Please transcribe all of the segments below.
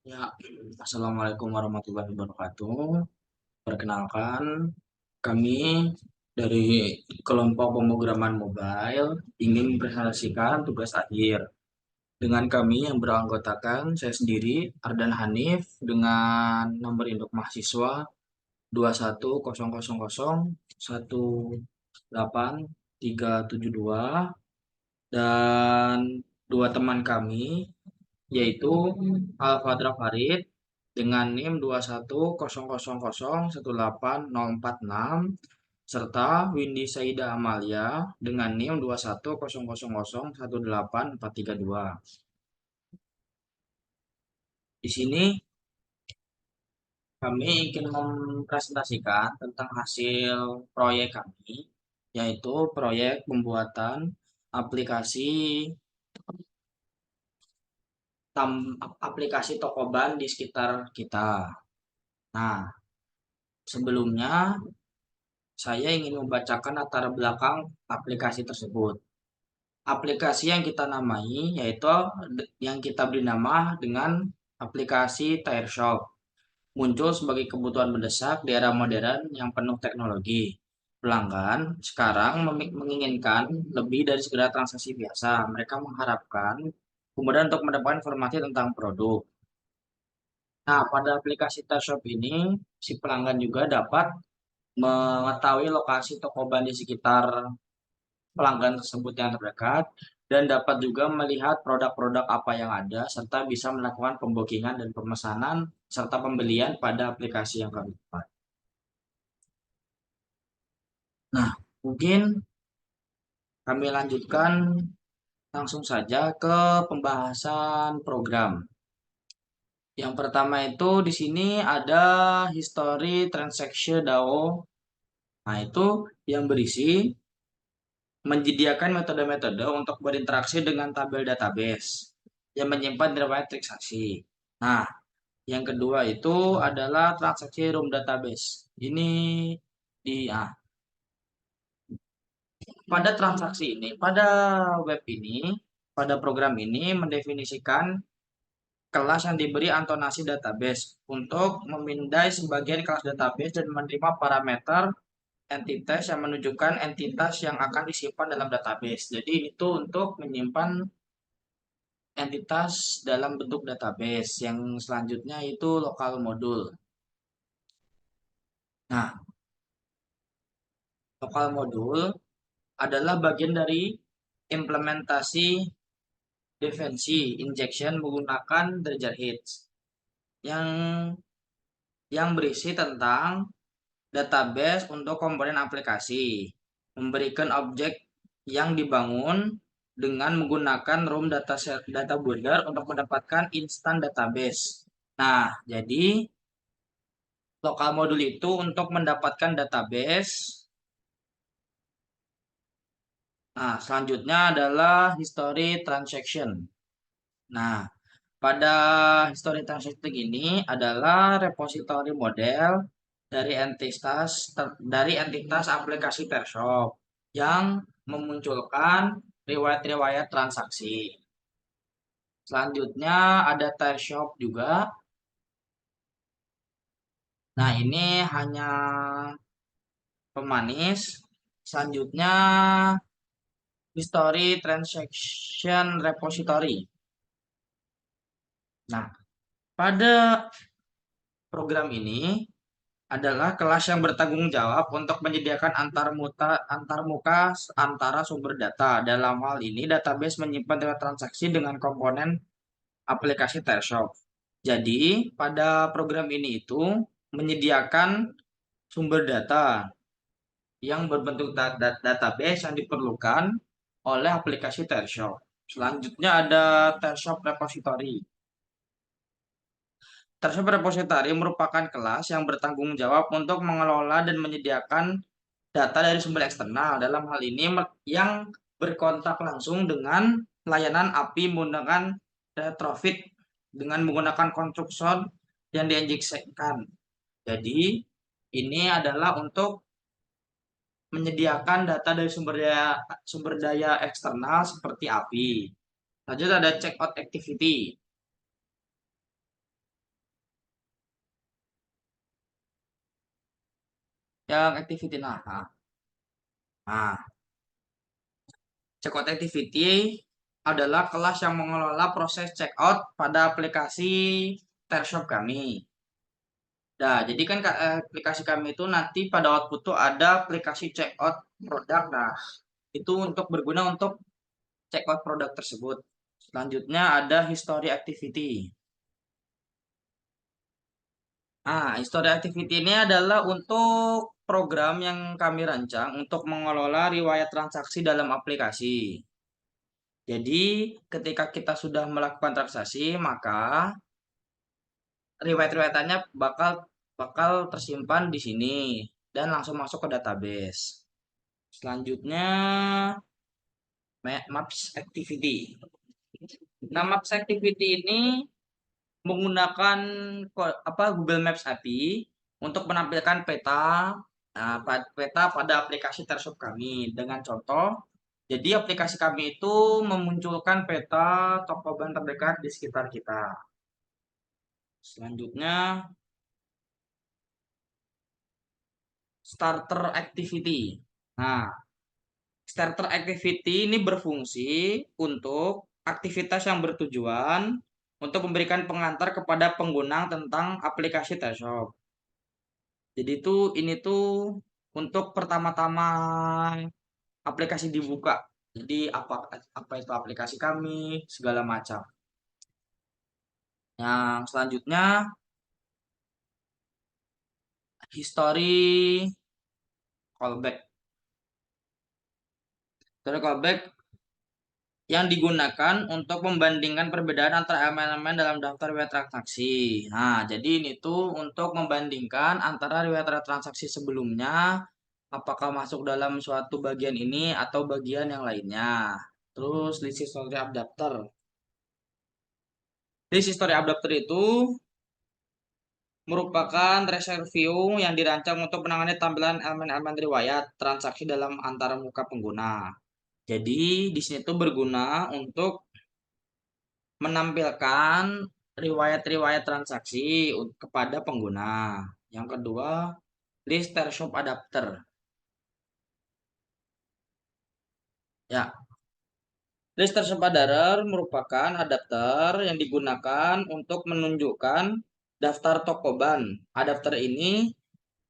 Ya, Assalamualaikum warahmatullahi wabarakatuh. Perkenalkan, kami dari kelompok pemrograman mobile ingin mempresentasikan tugas akhir. Dengan kami yang beranggotakan saya sendiri, Ardan Hanif, dengan nomor induk mahasiswa 21000183372 dan dua teman kami yaitu Alfadra Farid dengan NIM 21000180466 serta Windy Saida Amalia dengan NIM 21000184332. Di sini kami ingin mempresentasikan tentang hasil proyek kami, yaitu proyek pembuatan aplikasi aplikasi Tokoban di sekitar kita. Nah, sebelumnya saya ingin membacakan latar belakang aplikasi tersebut. Aplikasi yang kita namai yaitu yang kita beri nama dengan aplikasi Tire Shop. Muncul sebagai kebutuhan mendesak di era modern yang penuh teknologi. Pelanggan sekarang menginginkan lebih dari sekedar transaksi biasa. Mereka mengharapkan kemudian untuk mendapatkan informasi tentang produk. Nah, pada aplikasi Tire Shop ini, si pelanggan juga dapat mengetahui lokasi toko ban di sekitar pelanggan tersebut yang terdekat dan dapat juga melihat produk-produk apa yang ada serta bisa melakukan pembookingan dan pemesanan serta pembelian pada aplikasi yang kami buat. Nah, mungkin kami lanjutkan langsung saja ke pembahasan program. Yang pertama itu di sini ada history transaction DAO. Nah, itu yang berisi menyediakan metode-metode untuk berinteraksi dengan tabel database yang menyimpan riwayat transaksi. Nah, yang kedua itu adalah transaksi room database. Ini pada transaksi ini, pada web ini, pada program ini mendefinisikan kelas yang diberi antonasi database untuk memindai sebagian kelas database dan menerima parameter entitas yang menunjukkan entitas yang akan disimpan dalam database. Jadi itu untuk menyimpan entitas dalam bentuk database. Yang selanjutnya itu lokal modul. Nah, lokal modul adalah bagian dari implementasi defensi injection menggunakan Dredger Hits yang berisi tentang database untuk komponen aplikasi, memberikan objek yang dibangun dengan menggunakan room data builder untuk mendapatkan instan database. Nah, jadi lokal modul itu untuk mendapatkan database. Nah, selanjutnya adalah history transaction. Nah, pada history transaction ini adalah repository model dari entitas aplikasi Tershop yang memunculkan riwayat-riwayat transaksi. Selanjutnya ada Tershop juga. Nah, ini hanya pemanis. Selanjutnya history transaction repository. Nah, pada program ini adalah kelas yang bertanggung jawab untuk menyediakan antar muka antara sumber data. Dalam hal ini, database menyimpan data transaksi dengan komponen aplikasi Tershop. Jadi, pada program ini itu menyediakan sumber data yang berbentuk database yang diperlukan oleh aplikasi Tershop. Selanjutnya ada Tershop Repository. Tershop Repository merupakan kelas yang bertanggung jawab untuk mengelola dan menyediakan data dari sumber eksternal. Dalam hal ini yang berkontak langsung dengan layanan API menggunakan retrofit dengan menggunakan konstruksi yang diinjeksikan. Jadi ini adalah untuk menyediakan data dari sumber daya eksternal seperti API. Lanjut ada checkout activity. Checkout activity. Checkout activity adalah untuk menyediakan data dari sumber daya eksternal seperti API. Lanjut ada checkout activity. Checkout activity adalah untuk menyediakan data dari sumber daya eksternal seperti API. Lanjut ada checkout activity. yang activity. Nah, checkout activity adalah kelas yang mengelola proses checkout pada aplikasi Tershop kami. Nah, jadi kan aplikasi kami itu nanti pada output tuh ada aplikasi checkout produk. Nah, itu untuk berguna untuk checkout produk tersebut. Selanjutnya ada history activity. History activity ini adalah untuk program yang kami rancang untuk mengelola riwayat transaksi dalam aplikasi. Jadi, ketika kita sudah melakukan transaksi, maka riwayat-riwayatannya bakal bakal tersimpan di sini dan langsung masuk ke database. Selanjutnya, Maps Activity. Nah, Maps Activity ini menggunakan Google Maps API untuk menampilkan peta pada aplikasi Tersup kami dengan contoh. Jadi aplikasi kami itu memunculkan peta toko ban terdekat di sekitar kita. Selanjutnya starter activity. Nah, starter activity ini berfungsi untuk aktivitas yang bertujuan untuk memberikan pengantar kepada pengguna tentang aplikasi Tershop. Jadi ini tuh untuk pertama-tama aplikasi dibuka. Jadi apa itu aplikasi kami, segala macam. Yang selanjutnya history callback. History callback yang digunakan untuk membandingkan perbedaan antara elemen-elemen dalam daftar riwayat transaksi. Nah, jadi ini tuh untuk membandingkan antara riwayat transaksi sebelumnya apakah masuk dalam suatu bagian ini atau bagian yang lainnya. Terus list history adapter. List history adapter itu merupakan reserve view yang dirancang untuk menangani tampilan elemen-elemen riwayat transaksi dalam antara muka pengguna. Jadi di sini tuh berguna untuk menampilkan riwayat-riwayat transaksi kepada pengguna. Yang kedua, list shop adapter. Ya, list shop adapter merupakan adapter yang digunakan untuk menunjukkan daftar toko ban. Adapter ini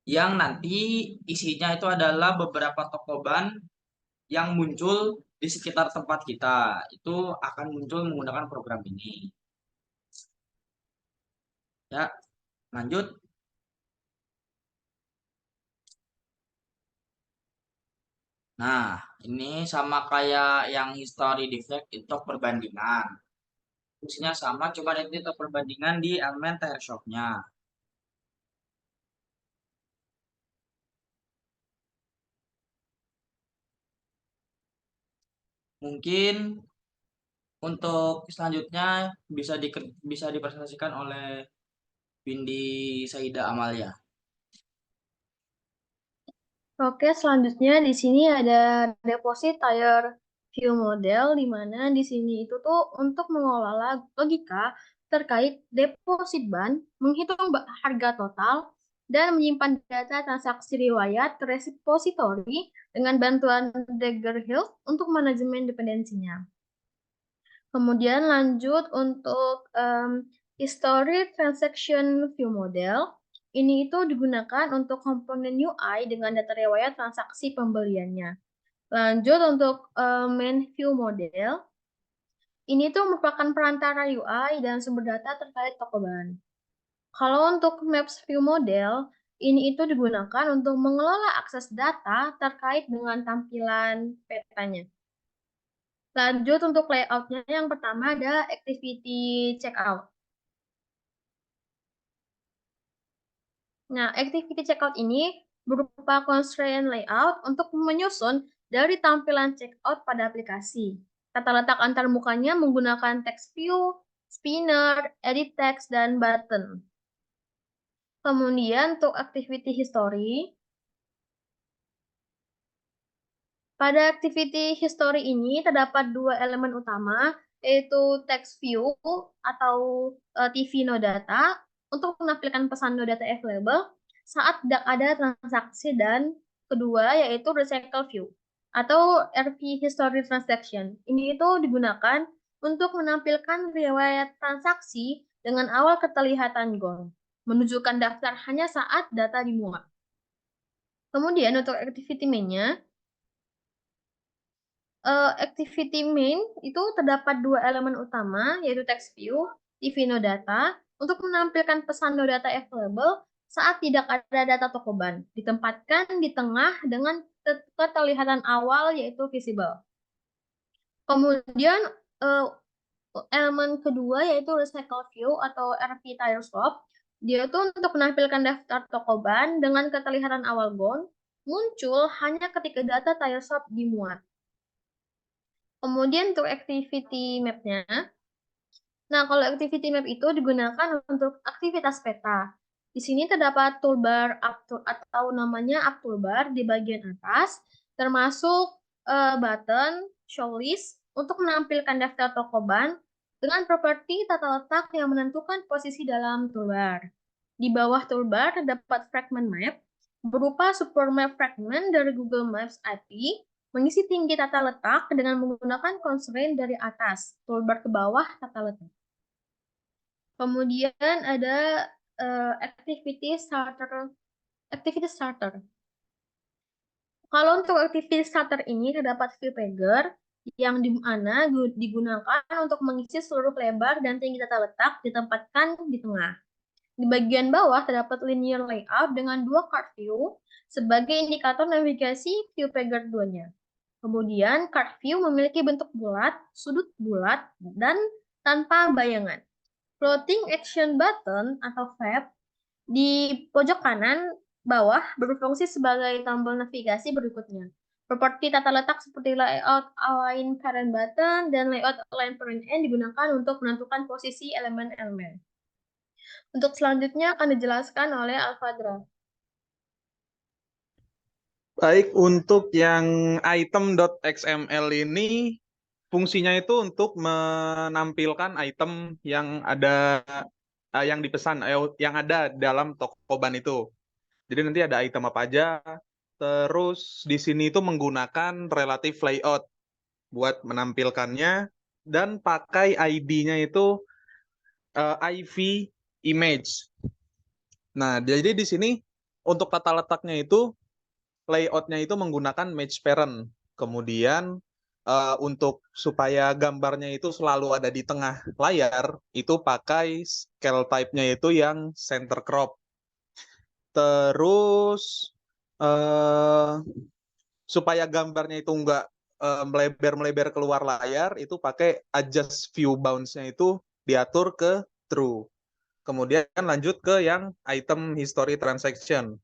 yang nanti isinya itu adalah beberapa toko ban yang muncul di sekitar tempat kita. Itu akan muncul menggunakan program ini. Ya, lanjut. Nah, ini sama kayak yang history defect untuk perbandingan. Fungsinya sama, coba nanti untuk perbandingan di elemen tire shop-nya. Mungkin untuk selanjutnya bisa dipresentasikan oleh Windy Saida Amalia. Oke, selanjutnya di sini ada deposit tire view model, di mana di sini itu tuh untuk mengelola logika terkait deposit ban, menghitung harga total, dan menyimpan data transaksi riwayat ke repository dengan bantuan Dagger Hill untuk manajemen dependensinya. Kemudian lanjut untuk History Transaction View Model. Ini itu digunakan untuk komponen UI dengan data riwayat transaksi pembeliannya. Lanjut untuk Main View Model. Ini tuh merupakan perantara UI dan sumber data terkait toko bahan. Kalau untuk Maps View Model, ini itu digunakan untuk mengelola akses data terkait dengan tampilan petanya. Lanjut untuk layoutnya, yang pertama ada activity checkout. Nah, activity checkout ini berupa constraint layout untuk menyusun dari tampilan checkout pada aplikasi. Tata letak antar mukanya menggunakan text view, spinner, edit text, dan button. Kemudian untuk activity history, pada activity history ini terdapat dua elemen utama, yaitu text view atau TV no data untuk menampilkan pesan no data available, saat tidak ada transaksi, dan kedua yaitu recycle view atau RV history transaction. Ini itu digunakan untuk menampilkan riwayat transaksi dengan awal keterlihatan gong, menunjukkan daftar hanya saat data dimuat. Kemudian untuk activity main-nya, activity main itu terdapat dua elemen utama, yaitu text view, TV no data, untuk menampilkan pesan no data available saat tidak ada data Tokoban, ditempatkan di tengah dengan keterlihatan awal yaitu visible. Kemudian elemen kedua yaitu recycle view atau RP tile swap. Dia itu untuk menampilkan daftar Tokoban dengan keterlihatan awal gong muncul hanya ketika data tile swap dimuat. Kemudian untuk activity map-nya, nah kalau activity map itu digunakan untuk aktivitas peta. Di sini terdapat toolbar atau namanya up toolbar di bagian atas, termasuk button show list untuk menampilkan daftar Tokoban dengan properti tata letak yang menentukan posisi dalam toolbar. Di bawah toolbar terdapat fragment map berupa super map fragment dari Google Maps IP mengisi tinggi tata letak dengan menggunakan constraint dari atas, toolbar ke bawah tata letak. Kemudian ada activity starter. Kalau untuk activity starter ini terdapat view pager yang dimana digunakan untuk mengisi seluruh lebar dan tinggi tata letak ditempatkan di tengah. Di bagian bawah terdapat linear layout dengan dua card view sebagai indikator navigasi view pager 2-nya. Kemudian card view memiliki bentuk bulat, sudut bulat, dan tanpa bayangan. Floating action button atau FAB di pojok kanan bawah berfungsi sebagai tombol navigasi berikutnya. Properti tata letak seperti layout align parent button dan layout align parent end digunakan untuk menentukan posisi elemen-elemen. Untuk selanjutnya akan dijelaskan oleh Alfadra. Baik, untuk yang item.xml ini fungsinya itu untuk menampilkan item yang ada yang dipesan yang ada dalam Tokoban itu. Jadi nanti ada item apa aja. Terus di sini itu menggunakan relative layout buat menampilkannya dan pakai ID-nya itu IV image. Nah, jadi di sini untuk tata letaknya itu layoutnya itu menggunakan match parent. Kemudian untuk supaya gambarnya itu selalu ada di tengah layar, itu pakai scale type-nya itu yang center crop. Terus supaya gambarnya itu nggak melebar-melebar keluar layar, itu pakai adjust view bounds-nya itu diatur ke true. Kemudian lanjut ke yang item history transaction.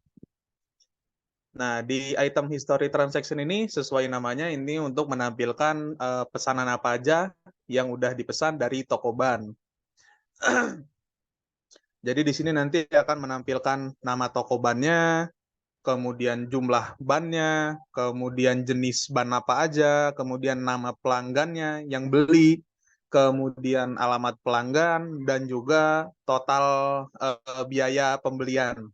Nah, di item history transaction ini sesuai namanya ini untuk menampilkan pesanan apa aja yang udah dipesan dari Tokoban. Jadi di sini nanti akan menampilkan nama Tokobannya, kemudian jumlah bannya, kemudian jenis ban apa aja, kemudian nama pelanggannya yang beli, kemudian alamat pelanggan, dan juga total biaya pembelian.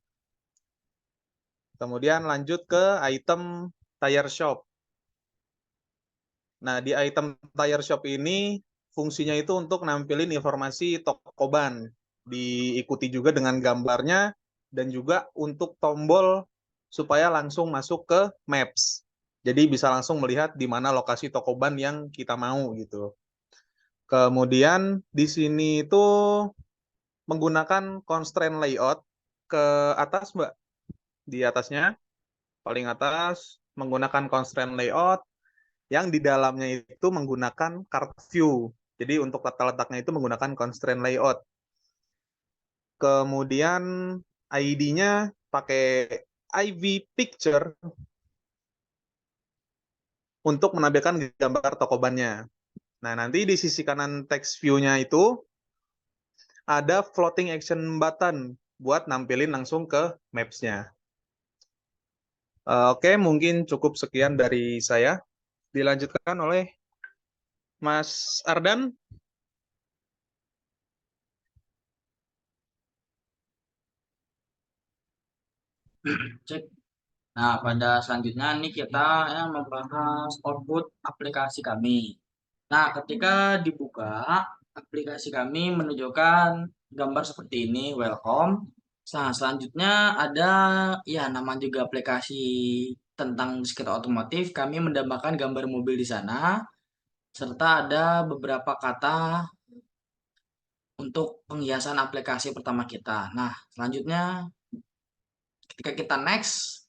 Kemudian lanjut ke item tire shop. Nah, di item tire shop ini fungsinya itu untuk nampilin informasi Tokoban. Diikuti juga dengan gambarnya dan juga untuk tombol supaya langsung masuk ke Maps. Jadi bisa langsung melihat di mana lokasi Tokoban yang kita mau gitu. Kemudian di sini itu menggunakan constraint layout ke atas, Mbak. Di atasnya, paling atas, menggunakan constraint layout yang di dalamnya itu menggunakan card view. Jadi untuk tata letaknya itu menggunakan constraint layout. Kemudian ID-nya pakai IV picture untuk menampilkan gambar Tokobannya. Nah, nanti di sisi kanan text view-nya itu ada floating action button buat nampilin langsung ke maps-nya. Oke, mungkin cukup sekian dari saya. Dilanjutkan oleh Mas Ardan. Cek. Nah, pada selanjutnya nih kita membahas output aplikasi kami. Nah, ketika dibuka, aplikasi kami menunjukkan gambar seperti ini, welcome. Nah, selanjutnya ada ya nama juga aplikasi tentang sekitar otomotif. Kami mendambakan gambar mobil di sana, serta ada beberapa kata untuk penghiasan aplikasi pertama kita. Nah, selanjutnya ketika kita next,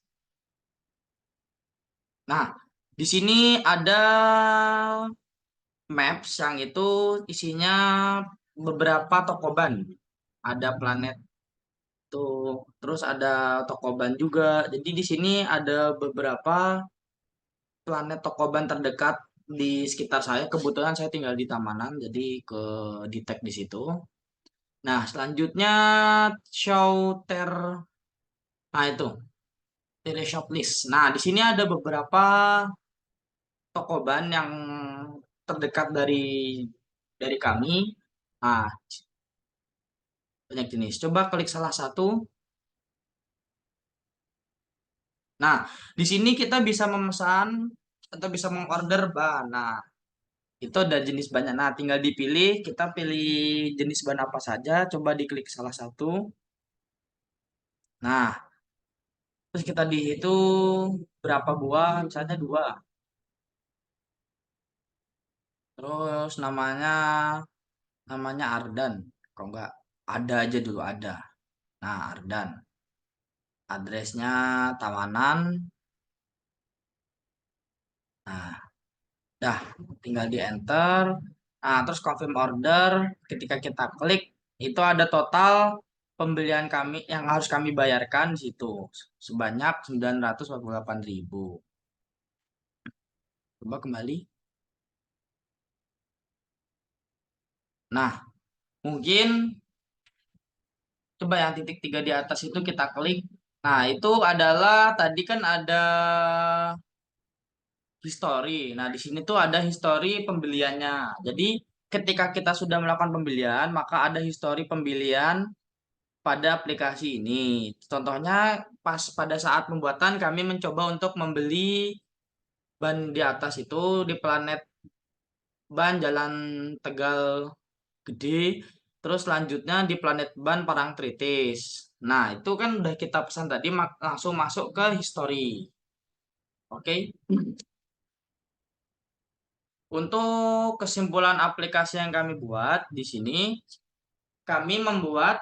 nah di sini ada maps yang itu isinya beberapa toko ban. Ada planet tuh, terus ada toko ban juga. Jadi di sini ada beberapa planet toko ban terdekat di sekitar saya. Kebetulan saya tinggal di Tamanan, jadi ke detect di situ. Nah, selanjutnya shelter. Nah, itu teleshop list. Nah, di sini ada beberapa toko ban yang terdekat dari kami. Nah, banyak jenis. Coba klik salah satu. Nah, di sini kita bisa memesan atau bisa mengorder ban. Nah, itu ada jenis banyak. Nah, tinggal dipilih. Kita pilih jenis ban apa saja. Coba diklik salah satu. Nah, terus kita dihitung berapa buah. Misalnya dua. Terus namanya Ardan. Kok enggak ada aja dulu ada. Nah, Ardan. Addressnya Tawanan. Nah, dah tinggal di enter. Nah, terus confirm order. Ketika kita klik, itu ada total pembelian kami yang harus kami bayarkan di situ sebanyak 948.000. Coba kembali. Nah, mungkin coba yang titik tiga di atas itu kita klik. Nah, itu adalah tadi kan ada history. Nah, di sini tuh ada history pembeliannya. Jadi, ketika kita sudah melakukan pembelian, maka ada history pembelian pada aplikasi ini. Contohnya, pas pada saat pembuatan kami mencoba untuk membeli ban di atas itu di planet ban Jalan Tegal Gede, terus selanjutnya di planet ban Parangtritis. Nah, itu kan udah kita pesan tadi langsung masuk ke history. Oke. Untuk kesimpulan aplikasi yang kami buat di sini, kami membuat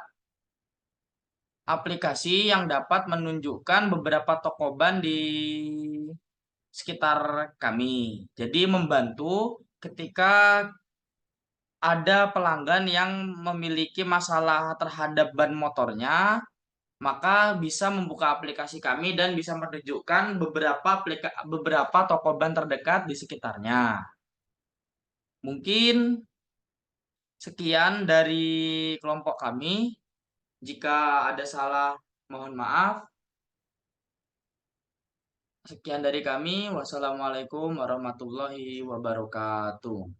aplikasi yang dapat menunjukkan beberapa toko ban di sekitar kami. Jadi membantu ketika ada pelanggan yang memiliki masalah terhadap ban motornya, maka bisa membuka aplikasi kami dan bisa menunjukkan beberapa toko ban terdekat di sekitarnya. Mungkin sekian dari kelompok kami. Jika ada salah, mohon maaf. Sekian dari kami. Wassalamualaikum warahmatullahi wabarakatuh.